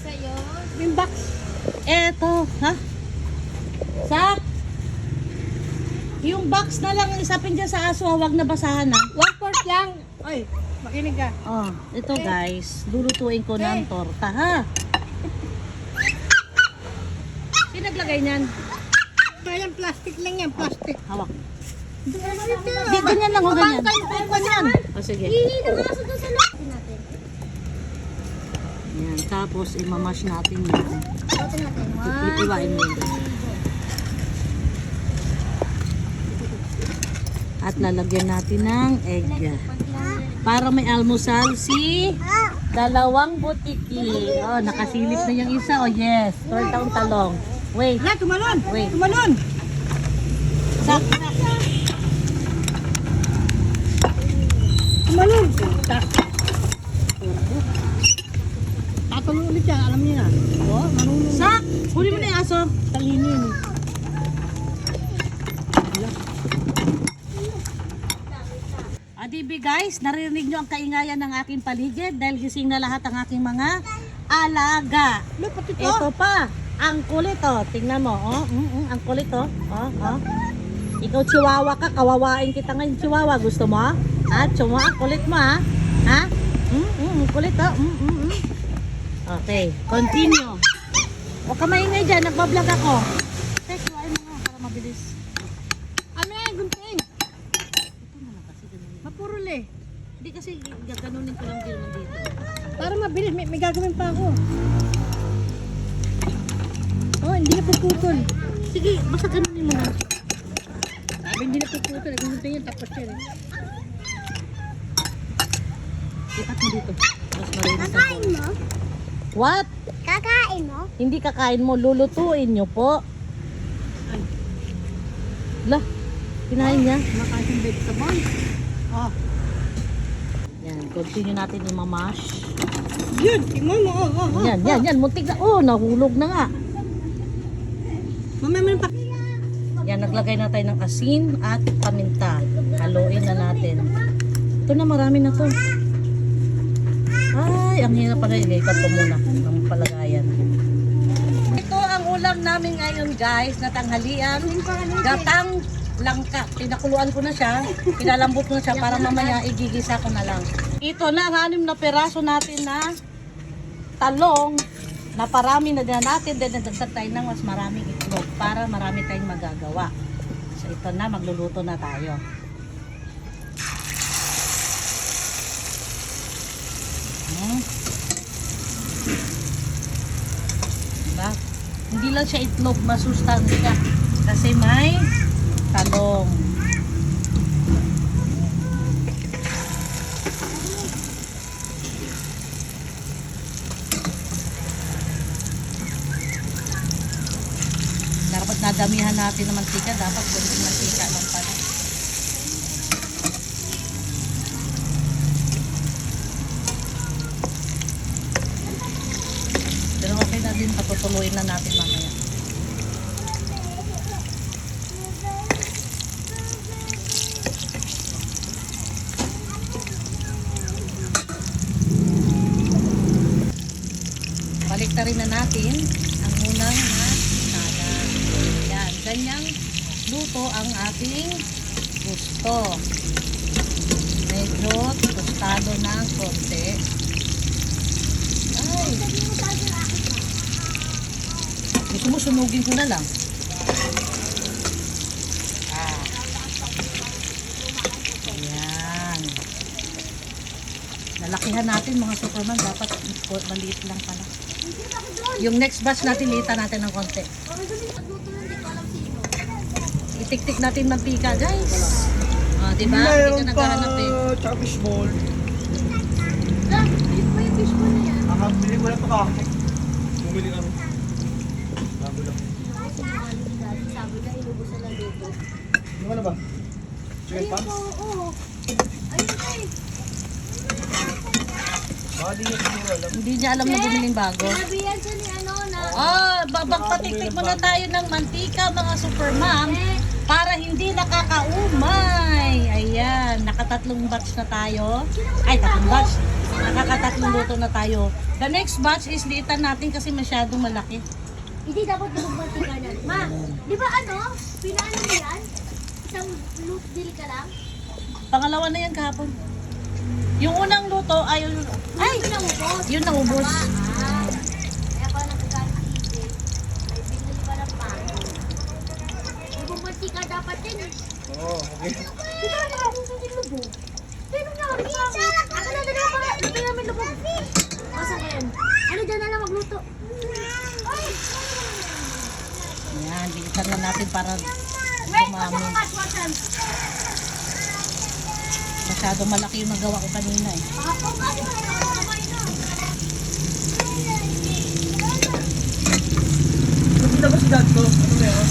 sa'yo. Yung box. Eto, ha? Sak! Yung box na lang isapin dyan sa aso, wag na basahan ha. 1/4 lang. Ay, makinig ka. Oh, ito guys, lulutuin ko ng torta ha. Sino naglagay niyan? Kaya plastic lang yan, plastic. Hawak. Dito. Di, ganyan lang o ganyan. Ganyan. O sige. Hihi ng aso doon sa loob. Natin. Yan, tapos imamash natin yan. Ito natin. Iiwain mo yun. At lalagyan natin ng egg. Para may almusal si dalawang butiki. Oh, nakasilip na yung isa. Oh, yes. Turn down talong. Wait. Yan, tumalon. Wait. Tumalon. Sak. Tumalon. Tatulong ulit yan, alam niyo na. Oh, marunong. Sak. Huli mo na yung aso. Talino yun. Adibi guys, naririnig nyo ang kaingayan ng aking paligid dahil gising na lahat ang aking mga alaga. Look, pati to. Ito pa, ang kulit oh. Tingnan mo, oh. Ang kulit oh. Oh. Ikaw chihuahua ka, kawawain kita ngayon chihuahua. Gusto mo? Ha? Chihuahua, kulit mo ha? Ha? Kulit oh. Okay, continue. Huwag ka maingay dyan, nagbablog ako. Teka, ayaw mo nga para mabilis. Ano yan, gunting? Ito na lang kasi ganun. Mapurol eh. Hindi kasi gaganunin ko lang din naman dito. Para mabilis, may gagawin pa ako. Oh, hindi na puputol. Sige, basta ganunin mo na. Sabi hindi na puputol, gunting yan, tapos yan eh. Ipat mo dito. Mas marinis ako. Kakain mo? What? Kakain mo? Hindi kakain mo, lulutuin nyo po. Lah, kinain niya. Makain yung vegetable. Oh. Yan, continue natin imamash. Yun, tingnan mo. Oh. Yan, muntik na. Oh, nahulog na nga. Mamaya mo yung Yan, naglagay na tayo ng asin at paminta. Haluin na natin. Ito na, marami na to. Ay, ang hirap pala. Ilipat ko muna ng palagayan. Ito ang ulam namin ngayon guys, na tanghalian. Gatang langka. Pinakuluan ko na siya. Pinalambot ko na siya para mamaya igigisa ko na lang. Ito na, ang 6 na peraso natin na talong na parami na din natin. Then nagdagdag tayo ng mas maraming itlog para marami tayong magagawa. So ito na, magluluto na tayo. Diba? Hindi lang siya itlog, masustansya kasi may talong. Dapat nadamihan natin ng mantika, dapat kunting mantika lang pala. Pero okay na din, patutuloyin na natin mamaya. Baliktarin na natin ang unang sana. Yan, ganyang luto ang ating gusto. Medyo tostado ng konti. Ay, gusto mo sunugin ko na lang. Ayan. Lalakihan natin mga superman. Dapat maliit lang pala. Yung next batch natin, liitan natin ng konti. Itik-tik natin mantika guys. Diba? Hindi ka naghahanap eh. Tsaka fishball. Ito pa yung fish bowl na yan. Bili ko na ito kakit. Bumili kami. Bago lang. Sabi na, inubusan na dito. Ano ka na ba? Chicken Ayun pants? po, oo. Ayun po eh. Baka di niya siguro alam. Hindi niya alam na bumiling bago. Sinabihan siya ni ano na. Magpatiktik muna tayo ng mantika mga supermam para hindi nakakaumay. Ayan, nakatatlong batch na tayo. Ay, tatlong batch. Nakakatatlong luto na tayo. The next batch is liitan natin kasi masyadong malaki. Hindi dapat magmantika na. Ma, di ba pinaano mo yan? Isang loop deal ka lang? Pangalawa na yan kahapon. Yung unang luto ay... Ay! Pinangubos. Yun nangubos. Kaya pala nagkakaisip. Ay, binili pa ng pano. Di ba mantika dapat din eh? Oo, okay. Di ba nakakong sa lubog? Pero nangyari sa akin. Ako na dalawa para luto namin lubog. Basta ngayon. Ano dyan na lang magluto? Ay! Yan, liitan na natin para dumami. Masyadong malaki yung nagawa ko kanina eh. Pakapong ka, di ba nakakabay na? Nakita ba si dad ko? Ano meron?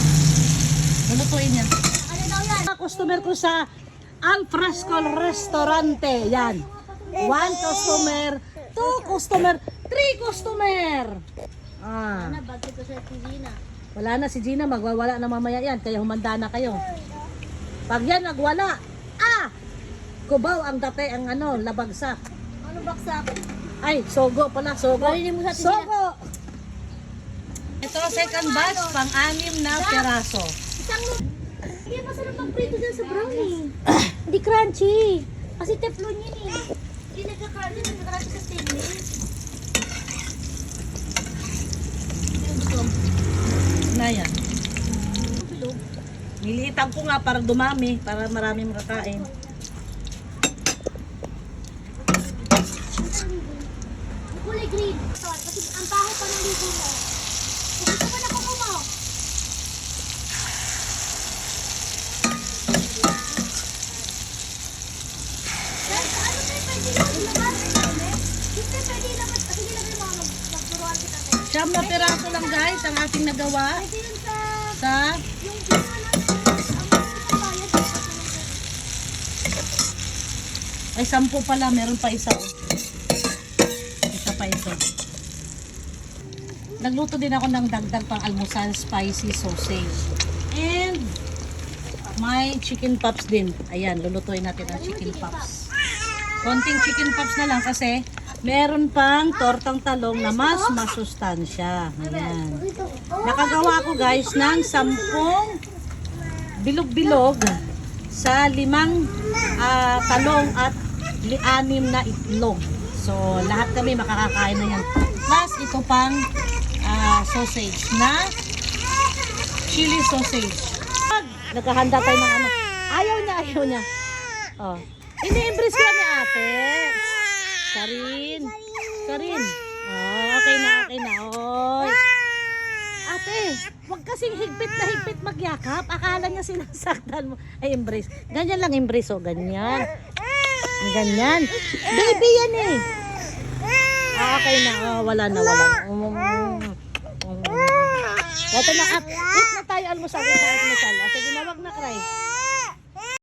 Lulutuin yan. Ano daw yan? Mga customer ko sa Al Fresco Restaurante. Yan. 1 customer, 2 customer, 3 customer. Ah. Ano, bagay ko sa TV na. Wala na si Gina, magwawala na mamaya yan. Kaya humanda na kayo. Pag yan nagwala, kubaw ang dati ang labagsak. Ano baksak? Ay, sogo pala, sogo. Balikin mo sa tigil. Sogo! Ito, second batch, pang-anim na peraso. Isang loop. Hindi masarap mag-prito dyan sa brownie. Hindi crunchy. Kasi teflon yun eh. Hindi nagka-crunchy, nagka-crunchy sa stainless. Na yan. Niliitan ko nga para dumami, para marami makakain. Kulay green. Kasi ang baho pa ng ligo mo. Kasi ito pa na kuko mo. Guys, ano tayo pwede lang ilabas? Hindi tayo pwede ilabas. Kasi hindi naman mga magturuan kita tayo. Siyam na peraso lang guys ang ating nagawa Pwede yun sa... sa Yung ginawa natin. Ang mga bayad. ay 10 pala, meron pa isa. Isa pa ito. Nagluto din ako ng dagdag pang almusal spicy sausage. And may chicken pops din. Ayan, lulutuin natin ang chicken pops. Konting chicken pops na lang kasi meron pang tortang talong na mas masustansya. Ayan. Nakagawa ko guys ng 10 bilog-bilog sa 5 talong at 6 na itlog. So, lahat kami makakakain na yan. Plus, ito pang sausage na chili sausage. Nagkahanda tayo ng Ayaw niya. Oh. Ini-embrace ko ni ate. Karin. Oh, okay na. Oy. Ate, huwag kasing higpit magyakap. Akala niya sinasaktan mo. Ay, embrace. Ganyan lang embrace, oh. Ganyan. Baby yan eh. Okay na. Oh, wala na. Ito na. Eat na tayo almusal. Sige na, wag na cry.